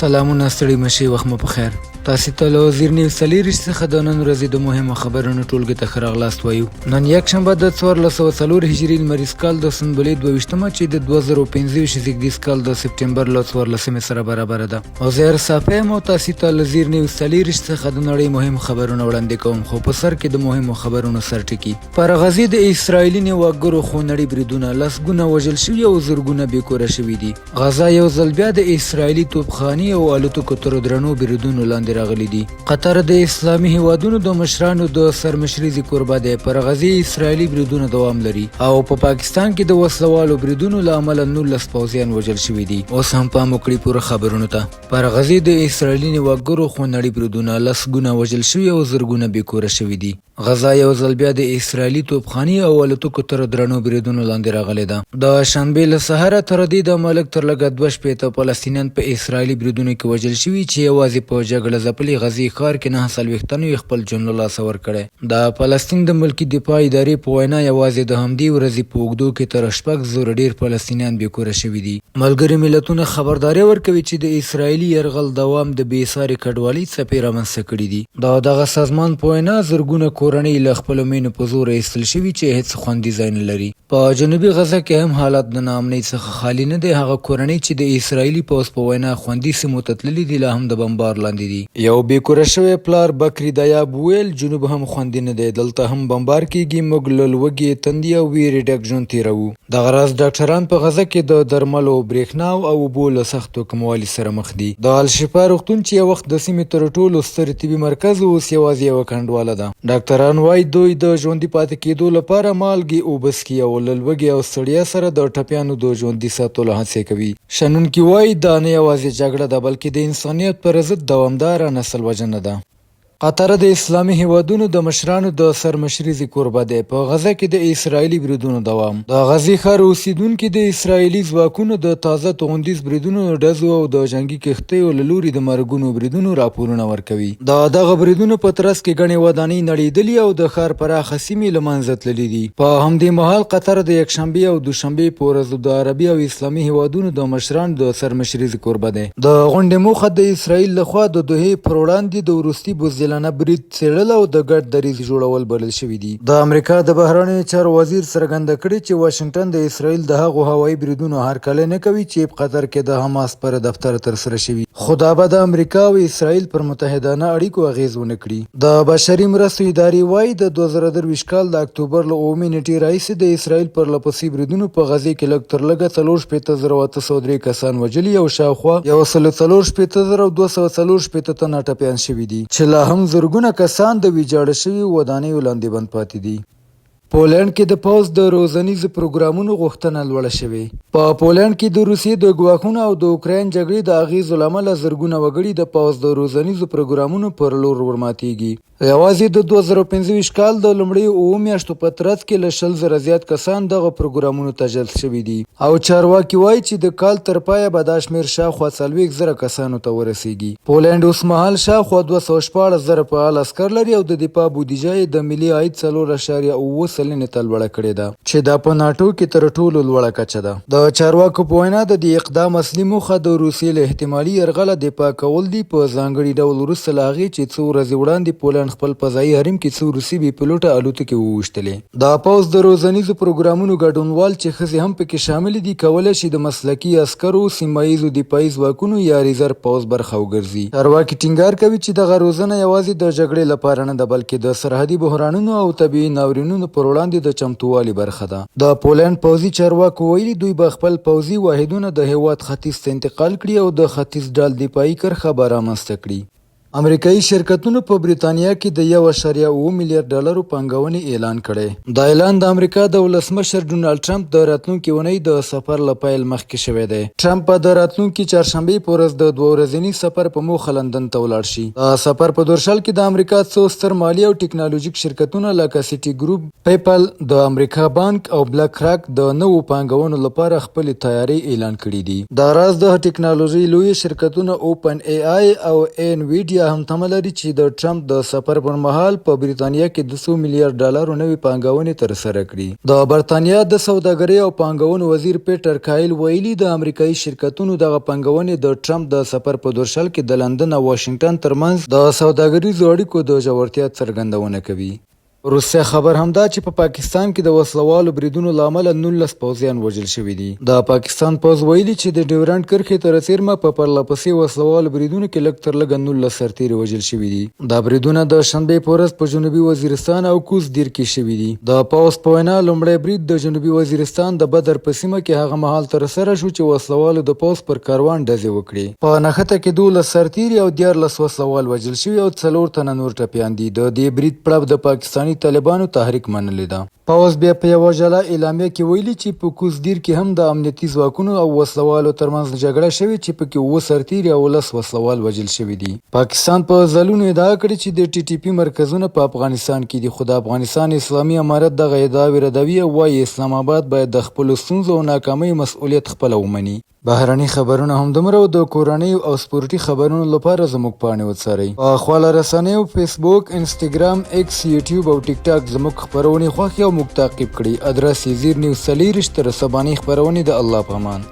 سلامونه ستړي مشي وخت مو په خیر. تاسو ته له وزیر نیوز څلېرویشت څخه د نن ورځې د مهمو خبرونو ټولګې ته ښه راغلاست وایو. نن یکشنبه د 1404 هجري لمریز کال د سنبلې 22مه چې د 2025 زیږدیز کال د سپټمبر له 14 سره برابره ده. عزیر صافی یم او تاسو ته له وزیر نیوز څلېرویشت څخه د نړۍ مهم خبرونه وړاندې کوم، خو په سر کې د مهمو خبرونو سرټکي. پر غزې د اسرایلي نیواګرو خونړي بریدونه، لسګونه وژل شوي او زرګونه بېکوره شوي دي. غزه یو ځل بیا د اسرایلي توپخانې او الوتکو تر درنو بریدونو لاندې راغلي دي. قطر د اسلامي هیوادونو د مشرانو د سرمشرۍ کوربه دی. پر غزې اسرایلي بریدونه دوام لري او په پاکستان کې د وسلوالو بریدونو له امله 19 پوځیان وژل شوي دي. اوس هم پام وکړئ پوره خبرونو ته. پر غزې د اسرایلي نیواګرو خونړي بریدونه، لسګونه وژل شوي او زرګونه بېکوره شوي دي. غزه یو ځل بیا د اسرایلي توپخانې او الوتکو تر درنو بریدونو لاندې راغلې ده. د شنبې له سهاره تر دې د ملک تر لږه 2 فلسطینیان په اسرایلي بریدونو کې وژل شوي چې یوازې په جګړه ځپلي غزې ښار کې 9 تنو خپل ژوند له لاسه ورکړی. د فلسطین د ملکي دفاع ادارې په وینا یوازې د همدې ورځې په اوږدو کې تر 6 زره ډېر فلسطینیان بېکوره شوي دي. ملګري ملتونه خبرداری ورکوي چې د اسرایلي یرغل دوام د بېساري کډوالۍ څپې رامنځته کړي دي. دغه سازمان په وینا زرګونه کورنۍ له خپلو مینو په زور ایستل شوي چې هیڅ خوندي ځای نه لري. په جنوبي غزه کې هم حالات د ناامنۍ څخه خالي نه دی. هغه کورنۍ چې د اسرایلي پوځ په وینا خوندي سیمو ته تللي دي لا هم د بمبار لاندې دي. یو بېکوره شوی پلار بکري دیاب ویل جنوب هم خوندي نه دی، دلته هم بمبار کېږي، موږ له لوږې، تندې او ویرې ډک ژوند تېروو. دغه راز ډاکټران په غزه کې د درملو، برېښنا او اوبو له سختو کموالي سره مخ دي. د الشفا روغتون چې یو وخت د سیمې تر ټولو ستر طبي مرکز اوس یوازې یوه کنډواله ده. ډاکټران وایي دوی د ژوندي پاتې کېدو لپاره مالګې اوبه څښي او له لوږې او ستړیا سره د ټپیانو د ژوندي ساتلو هڅې کوي. شنونکي وایي دا نه یوازې جګړه ده بلکې د انسانیت پر ضد دوامداره نسل وژنه ده. قطر د اسلامي هیوادونو د مشرانو د سرمشرۍ کوربه دی. په غزه کې د اسرایلي بریدونو دوام. د غزې ښار اوسیدونکي د اسرایلي ځواکونو د تازه توغندیز بریدونو، ډزو او د جنګي کښتیو له لوري د مرګونو بریدونو راپورونه ورکوي. دغه بریدونو په ترڅ کې ګڼې ودانۍ نړېدلي او د ښار پراخه سیمې له منځه تللي دي. په همدې مهال قطر د یکشنبې او دوشنبې په ورځو د عربي او اسلامي هیوادونو د مشرانو د سرمشرۍ کوربه دی. د غونډې موخه د اسرایل لخوا د دوحې پر وړاندې د وروستي بزدلانه برید څېړل او د ګډ دریځ جوړول بلل شوي دي. د امریکا د بهرنیو چارو وزیر څرګنده کړې چې واشنګټن د اسرایل د هغو هوایي بریدونو هرکلی نه کوي چې په قطر کې د حماس پر دفتر ترسره شوي، خو دا به د امریکا او اسرایل پر متحدانه اړیکو اغیز ونه کړي. د بشري مرستو ادارې وایي د 2023 کال د اکتوبر له 9 نیټې راهیسې د اسرایل پر لپسې بریدونو په غزې کې لږ تر لږه 4,803 کسان وژلي او شاوخوا 1,4,244 تنه ټپیان شوي دي چې لا هم زرګونه کسان د ویجاړه شوي ودانیو لاندې بند پاتې دي. پولینډ کې د پوځ د روزنیزو پروګرامونو غوښتنه لوړه شوې. په پولینډ کې د روسیې د ګواښونو او د اوکراین جګړې د اغیزو له امله زرګونه وګړي د پوځ د روزنیزو پروګرامونو پر لور ورماتېږي. یوازې د 2025 کال د لومړیو 9 میاشتو په ترڅ کې له 100,000 زیات کسان دغه پروګرامونو ته جذب شوي دي او چارواکي وایي چې د کال تر پایه به دا شمېر شاوخوا 40,000 کسانو ته ورسیږي. پولینډ اوسمهال شاوخوا 214,000 فعال عسکر لري او د دفاع بودیجه یې د ملي عاید 4.7 سلنې ته لوړه کړې ده چې دا په ناټو کې تر ټولو لوړه کچه ده. د چارواکو په وینا د دې اقدام اصلي موخه د روسیې له احتمالي یرغله دفاع کول دي. په ځانګړي ډول وروسته له هغې چې څو ورځې وړاندې پولینډ خپل فضایي حریم کې څو روسي بې پیلوټه الوتکې وویشتلې. د پوځ د روزنیزو پروګرامونو ګډونوال چې ښځې هم پکې شامل دي کولی شي د مسلکي عسکرو، سیمه ییزو دفاعي ځواکونو یا ریزرو پوځ برخه وګرځي. چارواکي ټینګار کوي چې دغه روزنه یوازې د جګړې لپاره نه ده بلکې د سرحدي بحرانونو او طبیعي ناورینونو پر وړاندې د چمتووالي برخه ده. د پولینډ پوځي چارواکو ویلي دوی به خپل پوځي واحدونه د هیواد ختیځ ته انتقال کړي او د ختیځ ډال دفاعي کرښه به رامنځته کړي. امریکایي شرکتونو په بریتانیا کې د 1.7 میلیارډ ډالرو پانګونې اعلان کړی. دا اعلان د امریکا د ولسمشر ډونالډ ټرمپ د راتلونکي اونۍ د سفر له پیل مخکې شوی دی. ټرمپ به د راتلونکي چهارشنبې په ورځ د 2 ورځني سفر په موخه لندن ته ولاړ شي. د سفر په دورشل کې د امریکا څو ستر مالي او ټکنالوژیک شرکتونه لکه سیټي ګروپ، پیپل، د امریکا بانک او بلاک راک د نوو پانګونو لپاره خپلې تیاری اعلان کړي دي. دا راز د ټکنالوژۍ لوی شرکتونه اوپن ای آی او انویډیا یا هم تمه لري چې د ټرمپ د سفر پر مهال په بریتانیا کې د 100 میلیارډ ډالرو نوې پانګونې ترسره کړي. د برتانیا د سوداګرۍ او پانګونې وزیر پیټر کایل ویلي د امریکایي شرکتونو دغه پانګونې د ټرمپ د سفر په درشل کې د لندن او واشنگټن ترمنځ د سوداګریزو اړیکو د ژورتیا څرګندونه کوي. روسیه خبر همدا چې په پاکستان کې د وسلوالو بریدونو له امله 19 پوځیان وژل شوي دي. د پاکستان پوځ ویلي چې د ډیورنډ کرښې تر څیرمه په پرلهپسې وسلوالو بریدونو کې لږ تر لږه 19 سرتیري وژل شوي دي. دا بریدونه د شنبې په ورځ په جنوبي وزیرستان او کوز دیر کې شوي دي. د پوځ په وینا لومړی برید د جنوبي وزیرستان د بدر په سیمه کې هغه مهال ترسره شو چې وسلوالو د پوځ پر کاروان ډزې وکړې. په نښته کې 12 سرتیري او 14 وسلوال وژل شوي او 4 تنه نور ټپیان دي. د دې برید پړاو د پاکستاني طالبانو تحریک منلې ده. پوځ بیا په یوه جلا اعلامیه کې ویلي چې په کوز دیر کې هم د امنیتي ځواکونو او وسلوالو ترمنځ جګړه شوې چې پکې 9 سرتیري او 10 وسلوال وژل شوي دي. پاکستان په ځلونو ادعا کړې چې د ټي ټي پي مرکزونه په افغانستان کې دي، خو د افغانستان اسلامي امارت دغه ادعاوې ردوي او وایي اسلام آباد باید د خپلو ستونزو او ناکامۍ مسؤلیت خپله ومني. بهرني خبرونه همدومره او د کورنۍ او سپورتي خبرونو لپاره زموږ پاڼې وڅارئ. په خواله رسنیو فیسبوک، انسټاګرام، ایکس، یوټیوب او ټیک ټاک زموږ خبرونې خوښې او موږ تعقیب کړئ. ادرس یې زیر نیوز 40 تر سبانۍ خبرونې د الله په امان.